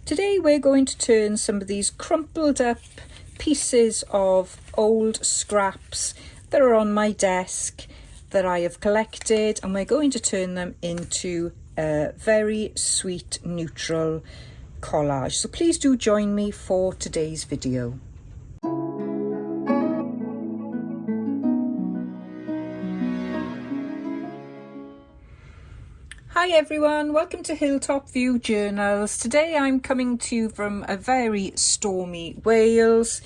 Today we're going to turn some of these crumpled up pieces of old scraps that are on my desk that I have collected, and we're going to turn them into a very sweet neutral collage. So please do join me for today's video. Hi everyone, welcome to Hilltop View Journals. Today I'm coming to you from a very stormy Wales.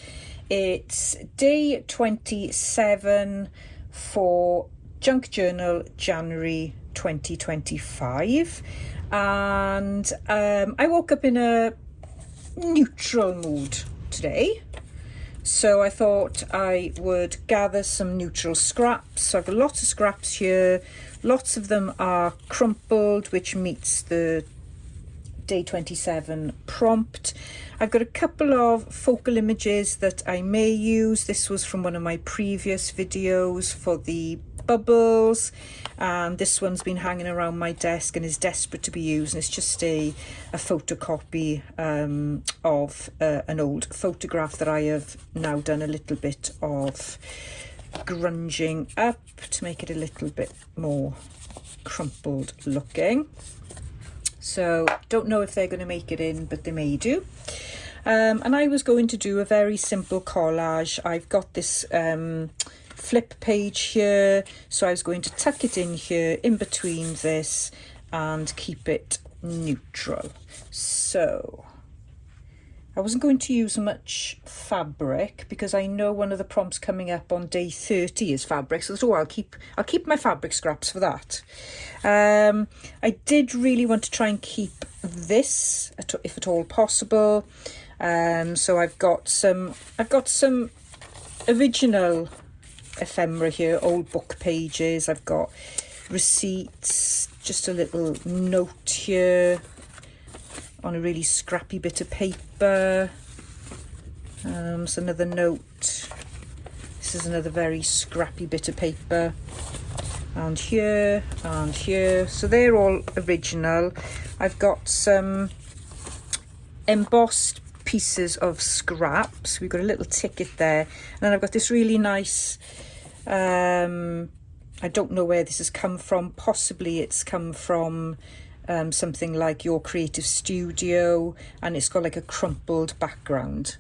It's day 27 for JunkJournalJanuary 2025, and I woke up in a neutral mood today. So I thought I would gather some neutral scraps. So I've got lots of scraps here. Lots of them are crumpled, which meets the day 27 prompt. I've got a couple of focal images that I may use. This was from one of my previous videos for the bubbles, and this one's been hanging around my desk and is desperate to be used, and it's just a photocopy of an old photograph that I have now done a little bit of grunging up to make it a little bit more crumpled looking. So don't know if they're going to make it in, but they may do. And I was going to do a very simple collage. I've got this flip page here, so I was going to tuck it in here in between this and keep it neutral. So I wasn't going to use much fabric because I know one of the prompts coming up on day 30 is fabric, so I'll keep my fabric scraps for that. I did really want to try and keep this, if at all possible. So I've got some original ephemera here, old book pages. I've got receipts, just a little note here on a really scrappy bit of paper. So another note. This is another very scrappy bit of paper. And here and here. So they're all original. I've got some embossed pieces of scraps. We've got a little ticket there. And then I've got this really nice, I don't know where this has come from. Possibly it's come from something like Your Creative Studio, and it's got like a crumpled background.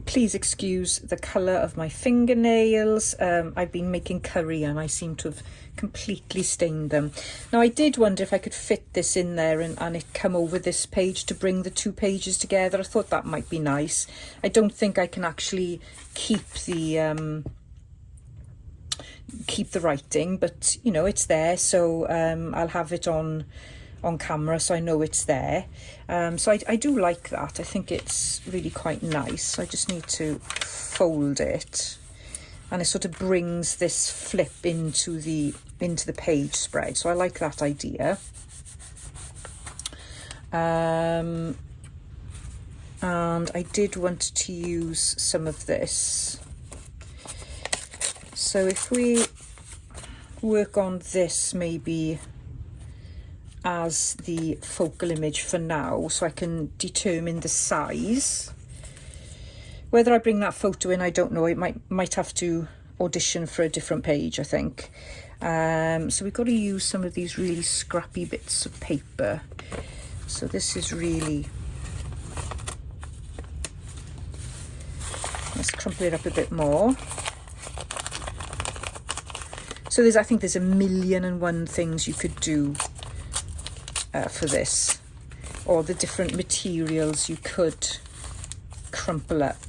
Please excuse the colour of my fingernails. I've been making curry and I seem to have completely stained them. Now I did wonder if I could fit this in there and it come over this page to bring the two pages together. I thought that might be nice. I don't think I can actually keep the writing, but you know, it's there, so I'll have it on camera so I know it's there. So I do like that. I think it's really quite nice. I just need to fold it, and it sort of brings this flip into the page spread, so I like that idea. And I did want to use some of this. So if we work on this maybe as the focal image for now, so I can determine the size. Whether I bring that photo in, I don't know. It might have to audition for a different page, I think. So we've got to use some of these really scrappy bits of paper. So this is really, let's crumple it up a bit more. So I think there's 1,000,001 things you could do for this, or the different materials you could crumple up.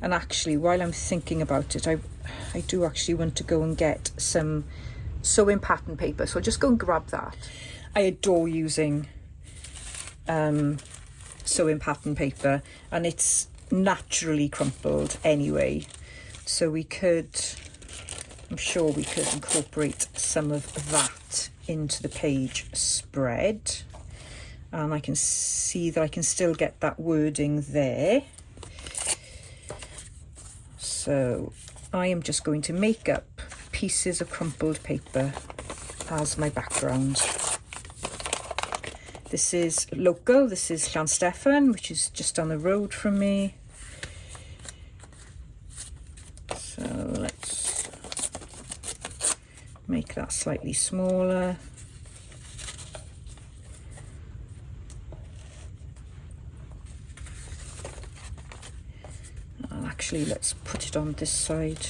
And actually, while I'm thinking about it, I do actually want to go and get some sewing pattern paper, so I'll just go and grab that. I adore using sewing pattern paper, and it's naturally crumpled anyway, so I'm sure we could incorporate some of that into the page spread, and I can see that I can still get that wording there. So I am just going to make up pieces of crumpled paper as my background. This is local, this is Llanstefan, which is just down the road from me. So let's make that slightly smaller. And actually, let's put it on this side.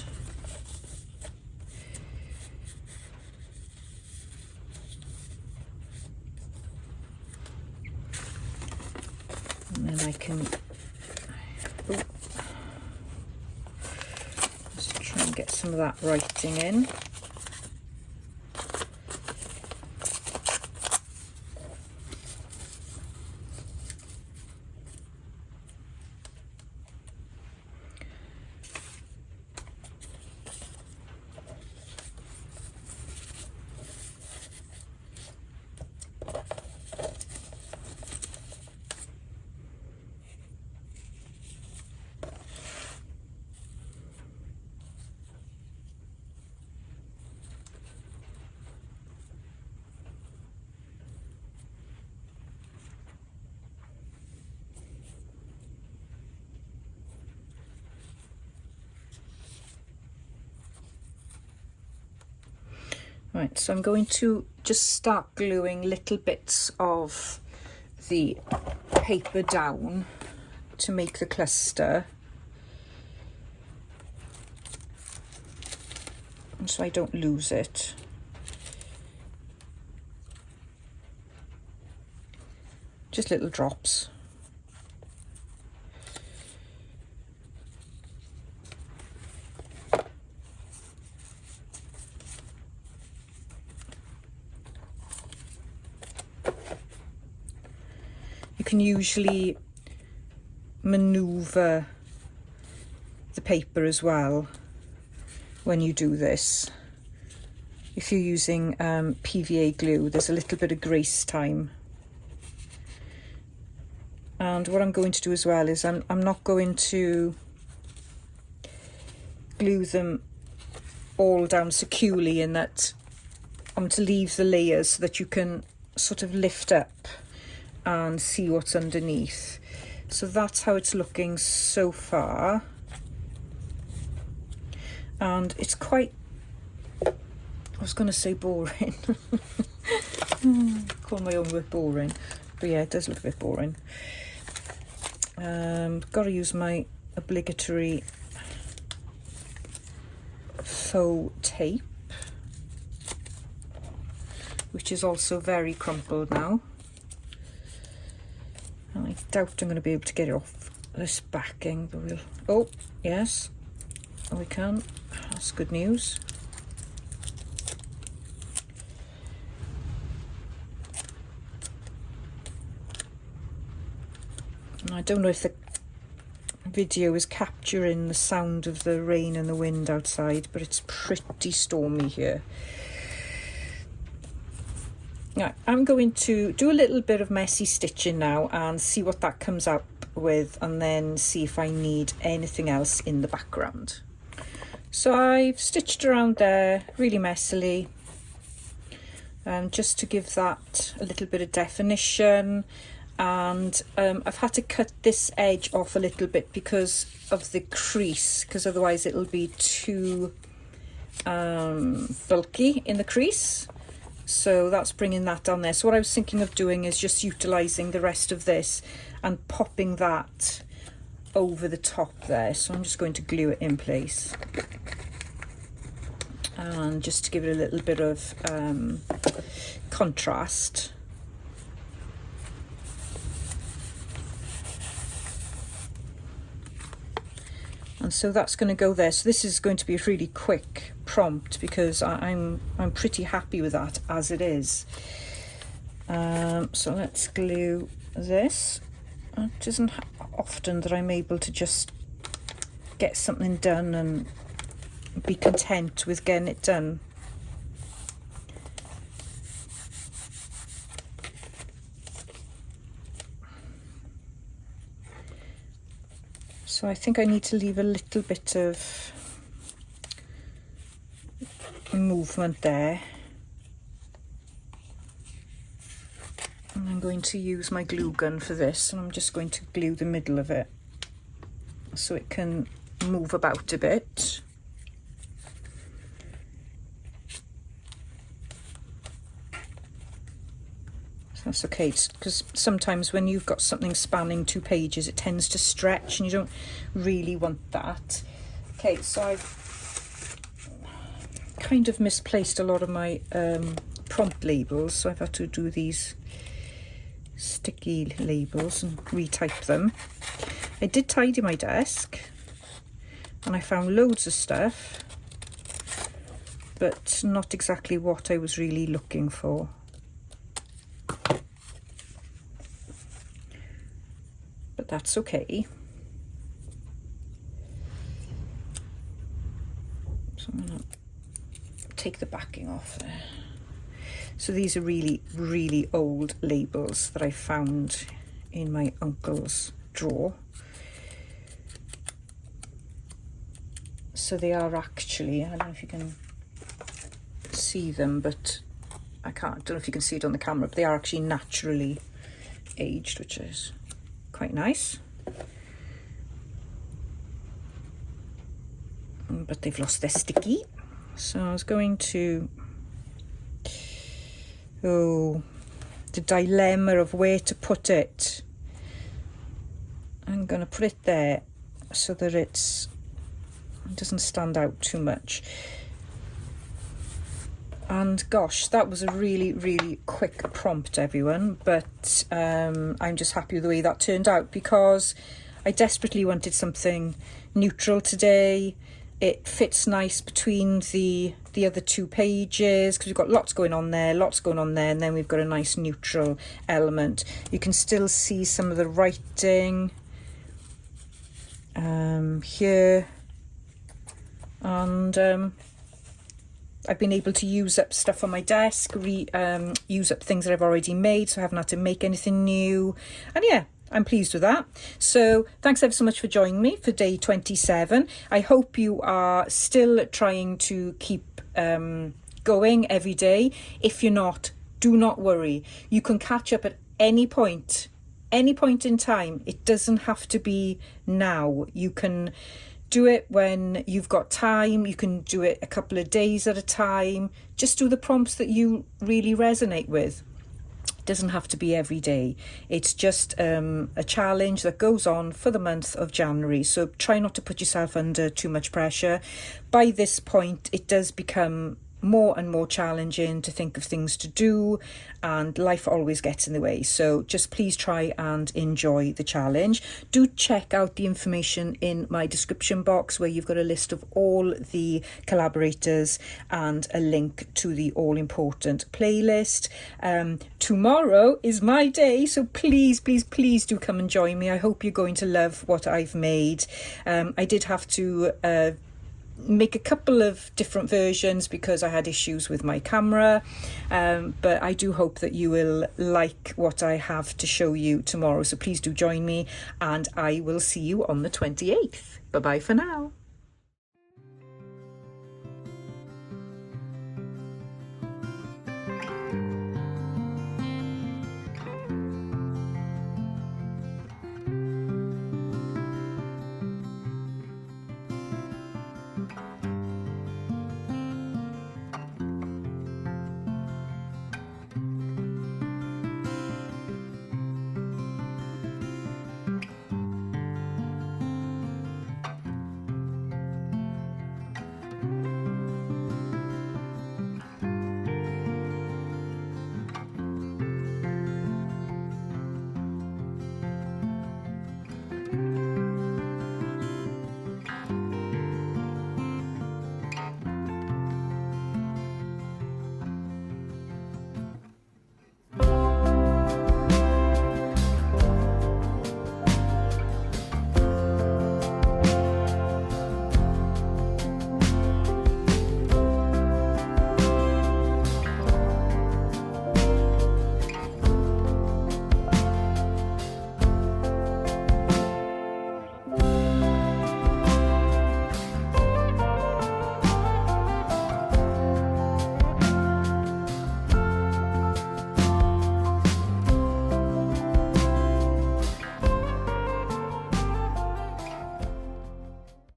And then I can just try and get some of that writing in. Right, so I'm going to just start gluing little bits of the paper down to make the cluster, and so I don't lose it. Just little drops. You can usually maneuver the paper as well when you do this. If you're using PVA glue, there's a little bit of grace time. And what I'm going to do as well is I'm not going to glue them all down securely, in that I'm going to leave the layers so that you can sort of lift up and see what's underneath. So that's how it's looking so far, and it's quite, I was going to say boring. Call my own work boring, but yeah, it does look a bit boring. Got to use my obligatory faux tape, which is also very crumpled now. I doubt I'm going to be able to get it off this backing, but we'll... Oh, yes. Oh, we can. That's good news. And I don't know if the video is capturing the sound of the rain and the wind outside, but it's pretty stormy here. Now, I'm going to do a little bit of messy stitching now and see what that comes up with, and then see if I need anything else in the background. So I've stitched around there really messily, just to give that a little bit of definition. And I've had to cut this edge off a little bit because of the crease, because otherwise it'll be too bulky in the crease. So that's bringing that down there. So what I was thinking of doing is just utilising the rest of this and popping that over the top there. So I'm just going to glue it in place. And just to give it a little bit of contrast. And so that's going to go there. So this is going to be a really quick prompt because I'm pretty happy with that as it is. So let's glue this. It isn't often that I'm able to just get something done and be content with getting it done. So I think I need to leave a little bit of movement there. And I'm going to use my glue gun for this, and I'm just going to glue the middle of it so it can move about a bit. So that's okay, because sometimes when you've got something spanning 2 pages, it tends to stretch and you don't really want that. Okay, so I've kind of misplaced a lot of my prompt labels, so I've had to do these sticky labels and retype them. I did tidy my desk and I found loads of stuff, but not exactly what I was really looking for. But that's okay. So I'm gonna take the backing off there. So these are really, really old labels that I found in my uncle's drawer. So they are actually, I don't know if you can see them, but I don't know if you can see it on the camera, but they are actually naturally aged, which is quite nice. But they've lost their sticky. So I was going to, the dilemma of where to put it. I'm going to put it there so that it doesn't stand out too much. And gosh, that was a really, really quick prompt, everyone. But I'm just happy with the way that turned out, because I desperately wanted something neutral today. It fits nice between the other 2 pages, because we've got lots going on there, and then we've got a nice neutral element. You can still see some of the writing here, and I've been able to use up stuff on my desk, use up things that I've already made, so I haven't had to make anything new. And yeah, I'm pleased with that. So thanks ever so much for joining me for day 27. I hope you are still trying to keep going every day. If you're not, do not worry. You can catch up at any point in time. It doesn't have to be now. You can do it when you've got time. You can do it a couple of days at a time. Just do the prompts that you really resonate with. Doesn't have to be every day. It's just a challenge that goes on for the month of January, so try not to put yourself under too much pressure. By this point, it does become more and more challenging to think of things to do, and life always gets in the way. So just please try and enjoy the challenge. Do check out the information in my description box, where you've got a list of all the collaborators and a link to the all-important playlist. Tomorrow is my day, so please do come and join me. I hope you're going to love what I've made. I did have to make a couple of different versions because I had issues with my camera, but I do hope that you will like what I have to show you tomorrow. So please do join me, and I will see you on the 28th. Bye bye for now.